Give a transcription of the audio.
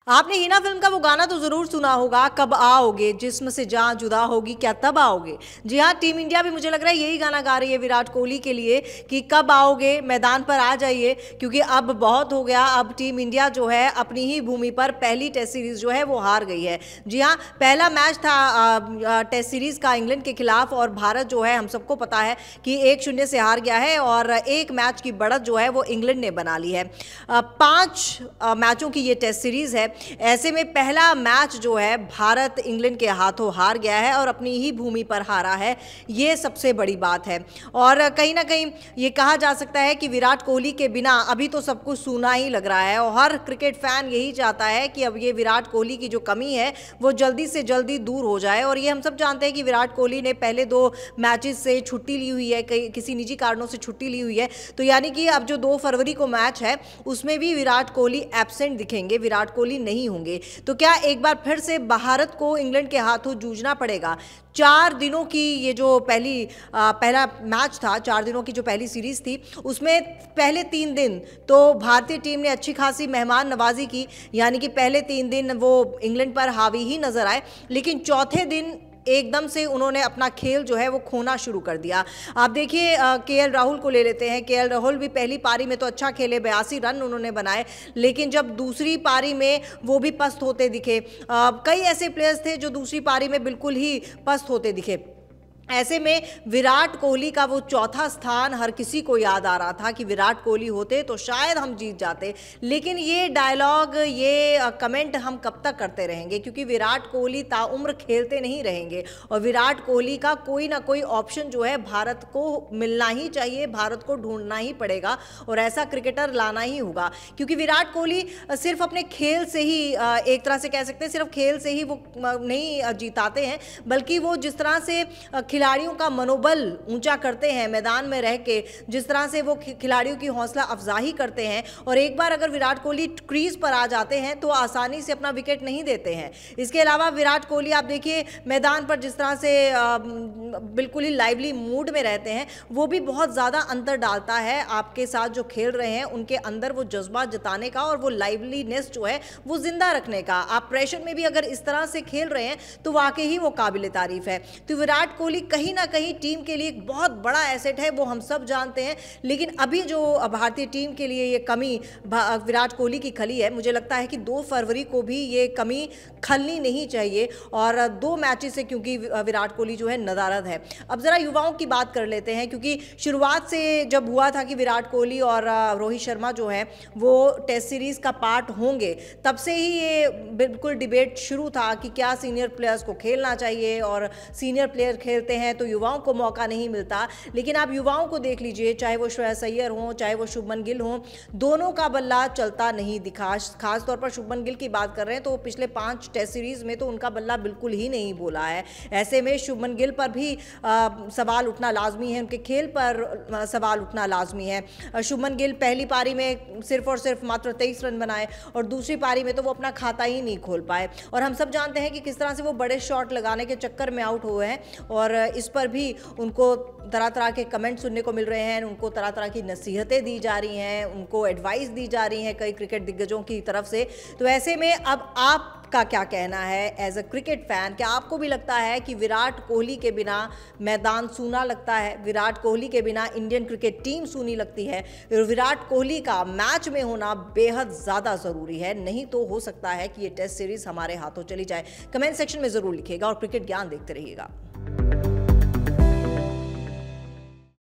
आपने हिना फिल्म का वो गाना तो जरूर सुना होगा, कब आओगे, जिस्म से जान जुदा होगी क्या तब आओगे। जी हाँ, टीम इंडिया भी मुझे लग रहा है यही गाना गा रही है विराट कोहली के लिए कि कब आओगे, मैदान पर आ जाइए, क्योंकि अब बहुत हो गया। अब टीम इंडिया जो है अपनी ही भूमि पर पहली टेस्ट सीरीज जो है वो हार गई है। जी हाँ, पहला मैच था टेस्ट सीरीज का इंग्लैंड के खिलाफ और भारत जो है हम सबको पता है कि 1-0 से हार गया है और एक मैच की बढ़त जो है वो इंग्लैंड ने बना ली है। 5 मैचों की ये टेस्ट सीरीज है। ऐसे में पहला मैच जो है भारत इंग्लैंड के हाथों हार गया है और अपनी ही भूमि पर हारा है, ये सबसे बड़ी बात है। और कहीं ना कहीं ये कहा जा सकता है कि विराट कोहली के बिना अभी तो सब कुछ सूना ही लग रहा है और हर क्रिकेट फैन यही चाहता है कि अब ये विराट कोहली की जो कमी है वो जल्दी से जल्दी दूर हो जाए। और ये हम सब जानते हैं कि विराट कोहली ने पहले 2 मैचेस से छुट्टी ली हुई है, किसी निजी कारणों से छुट्टी ली हुई है, तो यानी कि अब जो 2 फरवरी को मैच है उसमें भी विराट कोहली एब्सेंट दिखेंगे, विराट कोहली नहीं होंगे। तो क्या एक बार फिर से भारत को इंग्लैंड के हाथों जूझना पड़ेगा? 4 दिनों की ये जो पहला मैच था, 4 दिनों की जो पहली सीरीज थी, उसमें पहले 3 दिन तो भारतीय टीम ने अच्छी खासी मेहमान नवाजी की, यानी कि पहले 3 दिन वो इंग्लैंड पर हावी ही नजर आए, लेकिन चौथे दिन एकदम से उन्होंने अपना खेल जो है वो खोना शुरू कर दिया। आप देखिए, केएल राहुल को ले लेते हैं। केएल राहुल भी पहली पारी में तो अच्छा खेले, 82 रन उन्होंने बनाए, लेकिन जब दूसरी पारी में वो भी पस्त होते दिखे। कई ऐसे प्लेयर्स थे जो दूसरी पारी में बिल्कुल ही पस्त होते दिखे। ऐसे में विराट कोहली का वो चौथा स्थान हर किसी को याद आ रहा था कि विराट कोहली होते तो शायद हम जीत जाते। लेकिन ये डायलॉग, ये कमेंट हम कब तक करते रहेंगे, क्योंकि विराट कोहली ताउम्र खेलते नहीं रहेंगे और विराट कोहली का कोई ना कोई ऑप्शन जो है भारत को मिलना ही चाहिए, भारत को ढूंढना ही पड़ेगा और ऐसा क्रिकेटर लाना ही होगा। क्योंकि विराट कोहली सिर्फ अपने खेल से ही, एक तरह से कह सकते हैं सिर्फ खेल से ही वो नहीं जिताते हैं, बल्कि वो जिस तरह से खिलाड़ियों का मनोबल ऊंचा करते हैं मैदान में रह के, जिस तरह से वो खिलाड़ियों की हौसला अफजाई करते हैं, और एक बार अगर विराट कोहली क्रीज पर आ जाते हैं तो आसानी से अपना विकेट नहीं देते हैं। इसके अलावा विराट कोहली आप देखिए मैदान पर जिस तरह से बिल्कुल ही लाइवली मूड में रहते हैं, वो भी बहुत ज़्यादा अंतर डालता है आपके साथ जो खेल रहे हैं उनके अंदर वो जज्बा जताने का और वो लाइवलीनेस जो है वो जिंदा रखने का। आप प्रेशर में भी अगर इस तरह से खेल रहे हैं तो वाकई ही वो काबिल तारीफ है। तो विराट कोहली कहीं ना कहीं टीम के लिए एक बहुत बड़ा एसेट है, वो हम सब जानते हैं। लेकिन अभी जो भारतीय टीम के लिए ये कमी विराट कोहली की खली है, मुझे लगता है कि 2 फरवरी को भी ये कमी खलनी नहीं चाहिए और 2 मैचेस से, क्योंकि विराट कोहली जो है नदारद है। अब जरा युवाओं की बात कर लेते हैं, क्योंकि शुरुआत से जब हुआ था कि विराट कोहली और रोहित शर्मा जो है वो टेस्ट सीरीज का पार्ट होंगे, तब से ही ये बिल्कुल डिबेट शुरू था कि क्या सीनियर प्लेयर्स को खेलना चाहिए और सीनियर प्लेयर खेलते हैं तो युवाओं को मौका नहीं मिलता। लेकिन आप युवाओं को देख लीजिए, चाहे वो श्रेयस अय्यर हो, चाहे वो शुभमन गिल हो, दोनों का बल्ला चलता नहीं दिखा। खास तौर पर शुभमन गिल की बात कर रहे हैं तो पिछले 5 टेस्ट सीरीज में तो उनका बल्ला बिल्कुल ही नहीं बोला है। ऐसे में शुभमन गिल पर भी सवाल उठना लाजमी है, उनके खेल पर सवाल उठना लाजमी है। शुभमन गिल पहली पारी में सिर्फ और सिर्फ मात्र 23 रन बनाए और दूसरी पारी में तो वो अपना खाता ही नहीं खोल पाए। और हम सब जानते हैं कि किस तरह से वो बड़े शॉट लगाने के चक्कर में आउट हुए हैं और इस पर भी उनको तरह तरह के कमेंट सुनने को मिल रहे हैं, उनको तरह तरह की नसीहतें दी जा रही हैं, उनको एडवाइस दी जा रही हैं कई क्रिकेट दिग्गजों की तरफ से। तो ऐसे में अब आपका क्या कहना है एज अ क्रिकेट फैन? क्या आपको भी लगता है कि विराट कोहली के बिना मैदान सूना लगता है, विराट कोहली के बिना इंडियन क्रिकेट टीम सूनी लगती है, विराट कोहली का मैच में होना बेहद ज़्यादा ज़रूरी है? नहीं तो हो सकता है कि ये टेस्ट सीरीज हमारे हाथों चली जाए। कमेंट सेक्शन में ज़रूर लिखिएगा और क्रिकेट ज्ञान देखते रहिएगा।